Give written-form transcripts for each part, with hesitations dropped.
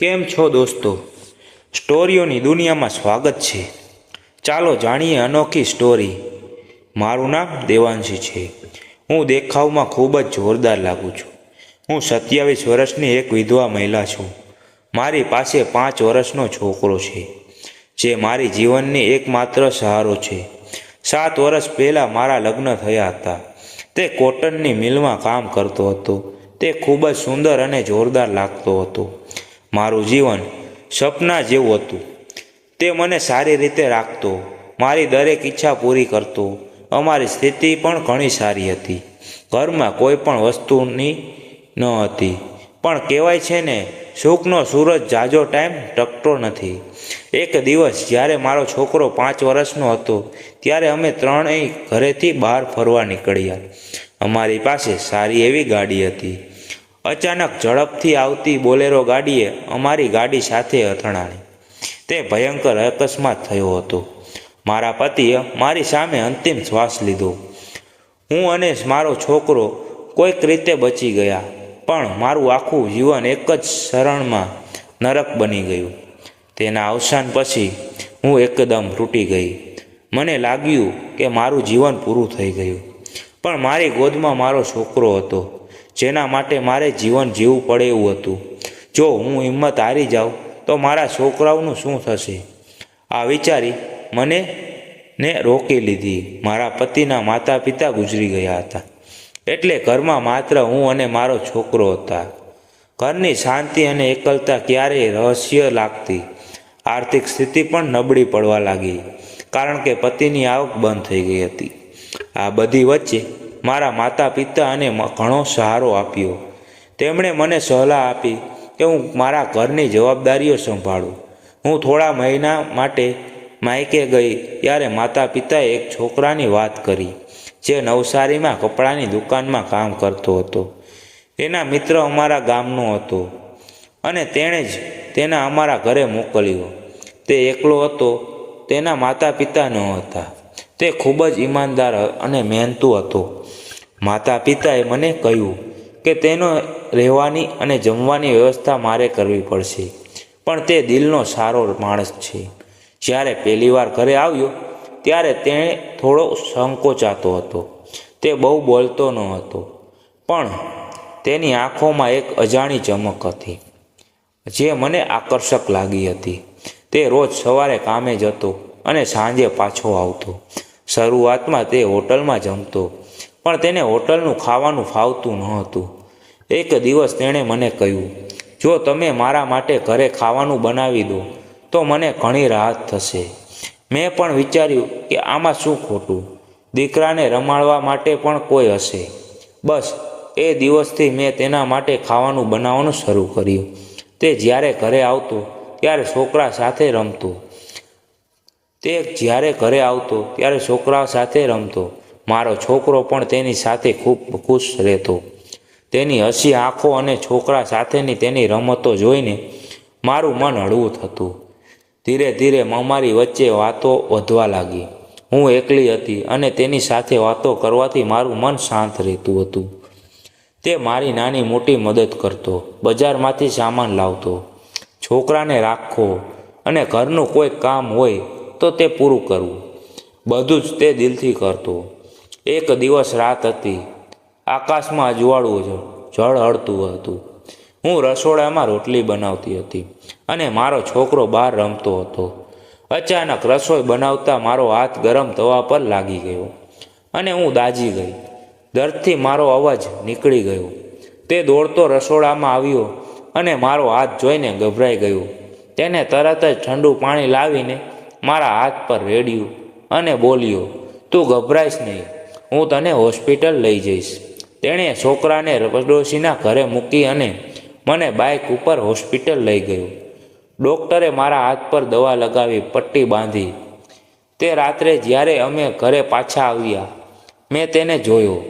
કેમ છો દોસ્તો? સ્ટોરીઓની દુનિયામાં સ્વાગત છે. ચાલો જાણીએ અનોખી સ્ટોરી. મારું નામ દેવાંશી છે. હું દેખાવમાં ખૂબ જ જોરદાર લાગુ છું. હું 27 વર્ષની એક વિધવા મહિલા છું. મારી પાસે 5 વર્ષનો છોકરો છે, જે મારી જીવનની એકમાત્ર સહારો છે. 7 વર્ષ પહેલાં મારા લગ્ન થયા હતા. તે કોટનની મિલમાં કામ કરતો હતો. તે ખૂબ જ સુંદર અને જોરદાર લાગતો હતો. મારું જીવન સપના જેવું હતું. તે મને સારી રીતે રાખતો, મારી દરેક ઈચ્છા પૂરી કરતો. અમારી સ્થિતિ પણ ઘણી સારી હતી. ઘરમાં કોઈ પણ વસ્તુની ન હતી. પણ કહેવાય છે ને, સુખનો સૂરજ જાજો ટાઈમ ટકતો નથી. એક દિવસ જ્યારે મારો છોકરો 5 વર્ષનો હતો, ત્યારે અમે ત્રણેય ઘરેથી બહાર ફરવા નીકળ્યા. અમારી પાસે સારી એવી ગાડી હતી. અચાનક ઝડપથી આવતી બોલેરો ગાડીએ અમારી ગાડી સાથે અથડાણી. તે ભયંકર અકસ્માત થયો હતો. મારા પતિએ મારી સામે અંતિમ શ્વાસ લીધો. હું અને મારો છોકરો કોઈક રીતે બચી ગયા, પણ મારું આખું જીવન એક જ ક્ષણમાં નરક બની ગયું. તેના અવસાન પછી હું એકદમ તૂટી ગઈ. મને લાગ્યું કે મારું જીવન પૂરું થઈ ગયું. પણ મારી ગોદમાં મારો છોકરો હતો, જેના માટે મારે જીવન જીવવું પડે એવું હતું. જો હું હિંમત હારી જાઉં તો મારા છોકરાઓનું શું થશે? આ વિચારી મને રોકી લીધી. મારા પતિના માતા પિતા ગુજરી ગયા હતા, એટલે ઘરમાં માત્ર હું અને મારો છોકરો હતા. ઘરની શાંતિ અને એકલતા ક્યારેય રહસ્ય લાગતી. આર્થિક સ્થિતિ પણ નબળી પડવા લાગી, કારણ કે પતિની આવક બંધ થઈ ગઈ હતી. આ બધી વચ્ચે મારા માતા પિતા અને ઘણો સહારો આપ્યો. તેમણે મને સલાહ આપી કે હું મારા ઘરની જવાબદારીઓ સંભાળું. હું થોડા મહિના માટે માયકે ગઈ ત્યારે માતા પિતાએ એક છોકરાની વાત કરી, જે નવસારીમાં કપડાની દુકાનમાં કામ કરતો હતો. તેના મિત્ર અમારા ગામનો હતો અને તેણે જ તેને અમારા ઘરે મોકલ્યો. તે એકલો હતો. તેના માતા પિતા ન હતા. તે ખૂબ જ ઈમાનદાર અને મહેનતુ હતો. માતા પિતાએ મને કહ્યું કે તેનો રહેવાની અને જમવાની વ્યવસ્થા મારે કરવી પડશે, પણ તે દિલનો સારો માણસ છે. જ્યારે પહેલીવાર ઘરે આવ્યો ત્યારે તે થોડો સંકોચાતો હતો. તે બહુ બોલતો ન હતો, પણ તેની આંખોમાં એક અજાણી ચમક હતી, જે મને આકર્ષક લાગી હતી. તે રોજ સવારે કામે જતો અને સાંજે પાછો આવતો. શરૂઆતમાં તે હોટલમાં જમતો, પણ તેને હોટલનું ખાવાનું ફાવતું ન હતું. એક દિવસ તેણે મને કહ્યું, જો તમે મારા માટે ઘરે ખાવાનું બનાવી દો તો મને ઘણી રાહત થશે. મેં પણ વિચાર્યું કે આમાં શું ખોટું? દીકરાને રમાડવા માટે પણ કોઈ હશે. બસ એ દિવસથી મેં તેના માટે ખાવાનું બનાવવાનું શરૂ કર્યું. તે જ્યારે ઘરે આવતો ત્યારે છોકરા સાથે રમતો. મારો છોકરો પણ તેની સાથે ખૂબ ખુશ રહેતો. તેની હસી આંખો અને છોકરા સાથેની તેની રમતો જોઈને મારું મન હળવું થતું. ધીરે ધીરે અમારી વચ્ચે વાતો વધવા લાગી. હું એકલી હતી અને તેની સાથે વાતો કરવાથી મારું મન શાંત રહેતું હતું. તે મારી નાની મોટી મદદ કરતો, બજારમાંથી સામાન લાવતો, છોકરાને રાખવો અને ઘરનું કોઈ કામ હોય તો તે પૂરું કરવું. બધું જ તે દિલથી કરતો. એક દિવસ રાત હતી. આકાશમાં અજવાળું ઝળહળતું હતું. હું રસોડામાં રોટલી બનાવતી હતી અને મારો છોકરો બહાર રમતો હતો. અચાનક રસોઈ બનાવતા મારો હાથ ગરમ તવા પર લાગી ગયો અને હું દાઝી ગઈ. દર્દથી મારો અવાજ નીકળી ગયો. તે દોડતો રસોડામાં આવ્યો અને મારો હાથ જોઈને ગભરાઈ ગયો. તેને તરત જ ઠંડુ પાણી લાવીને મારા હાથ પર રેડ્યું અને બોલ્યો, તું ગભરાઈશ નહીં, હું તને હોસ્પિટલ લઈ જઈશ. તેણે છોકરાને પડોશીના ઘરે મૂકી અને મને બાઇક ઉપર હોસ્પિટલ લઈ ગયો. ડૉક્ટરે મારા હાથ પર દવા લગાવી, પટ્ટી બાંધી. તે રાત્રે જ્યારે અમે ઘરે પાછા આવ્યા, મેં તેને જોયો.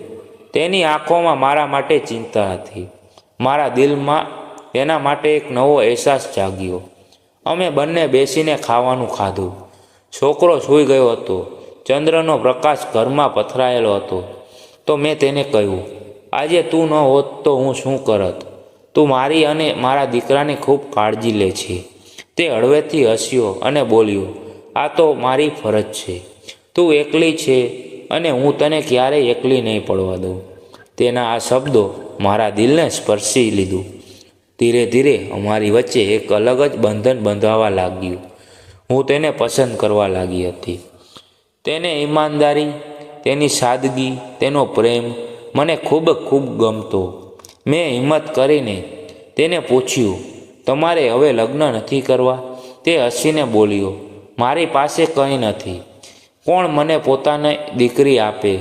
તેની આંખોમાં મારા માટે ચિંતા હતી. મારા દિલમાં તેના માટે એક નવો અહેસાસ જાગ્યો. અમે બંને બેસીને ખાવાનું ખાધું. છોકરો સૂઈ ગયો હતો. ચંદ્રનો પ્રકાશ ઘરમાં પથરાયેલો હતો. તો મેં તેને કહ્યું, આજે તું ન હોત તો હું શું કરત? તું મારી અને મારા દીકરાની ખૂબ કાળજી લે છે. તે હળવેથી હસ્યો અને બોલ્યો, આ તો મારી ફરજ છે. તું એકલી છે અને હું તને ક્યારેય એકલી નહીં પડવા દઉં. તેના આ શબ્દો મારા દિલને સ્પર્શી લીધું. ધીરે ધીરે અમારી વચ્ચે એક અલગ જ બંધન બંધાવા લાગ્યું. હું તેને પસંદ કરવા લાગી હતી. તેને ઈમાનદારી, તેની સાદગી, તેનો પ્રેમ મને ખૂબ ગમતો. મેં હિંમત કરીને તેને પૂછ્યું, તમારે હવે લગ્ન નથી કરવા? તે હસીને બોલ્યો, મારી પાસે કંઈ નથી. કોણ મને પોતાની દીકરી આપે?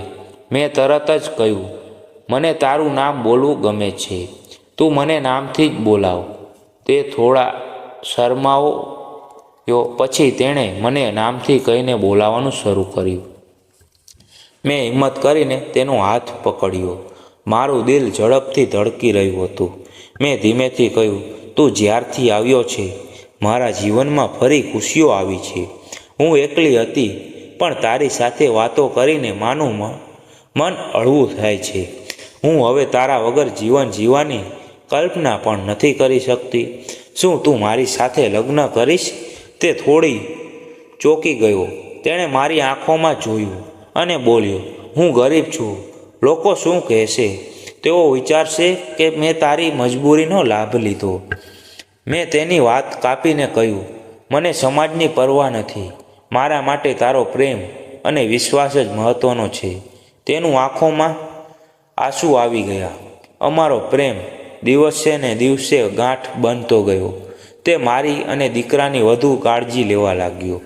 મેં તરત જ કહ્યું, મને તારું નામ બોલવું ગમે છે. તું મને નામથી જ બોલાવ. તે થોડા શરમાયો, પછી તેણે મને નામથી કહીને બોલાવવાનું શરૂ કર્યું. મેં હિંમત કરીને તેનો હાથ પકડ્યો. મારું દિલ ઝડપથી ધડકી રહ્યું હતું. મેં ધીમેથી કહ્યું, તું જ્યારથી આવ્યો છે મારા જીવનમાં ફરી ખુશીઓ આવી છે. હું એકલી હતી, પણ તારી સાથે વાતો કરીને માનું મન હળવું થાય છે. હું હવે તારા વગર જીવન જીવવાની કલ્પના પણ નથી કરી શકતી. શું તું મારી સાથે લગ્ન કરીશ? તે થોડી ચોંકી ગયો. તેણે મારી આંખોમાં જોયું અને બોલ્યો, હું ગરીબ છું. લોકો શું કહેશે? તેઓ વિચારશે કે મેં તારી મજબૂરીનો લાભ લીધો. મેં તેની વાત કાપીને કહ્યું, મને સમાજની પરવા નથી. મારા માટે તારો પ્રેમ અને વિશ્વાસ જ મહત્ત્વનો છે. તેનું આંખોમાં આંસુ આવી ગયા. અમારો પ્રેમ દિવસે ને દિવસે ગાંઠ બનતો ગયો. તે મારી અને દીકરાની વધુ કાળજી લેવા લાગ્યો.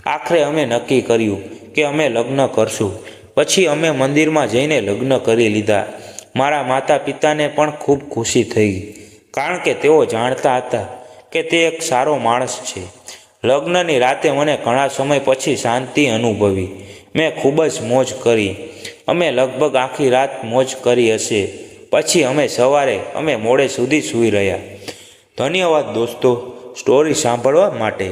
આખરે અમે નક્કી કર્યું કે અમે લગ્ન કરશું. પછી અમે મંદિરમાં જઈને લગ્ન કરી લીધા. મારા માતા પિતાને પણ ખૂબ ખુશી થઈ, કારણ કે તેઓ જાણતા હતા કે તે એક સારો માણસ છે. લગ્નની રાતે મને ઘણા સમય પછી શાંતિ અનુભવી. મેં ખૂબ જ મોજ કરી. અમે લગભગ આખી રાત મોજ કરી હશે. પછી સવારે અમે મોડે સુધી સૂઈ રહ્યા. ધન્યવાદ દોસ્તો, સ્ટોરી સાંભળવા માટે.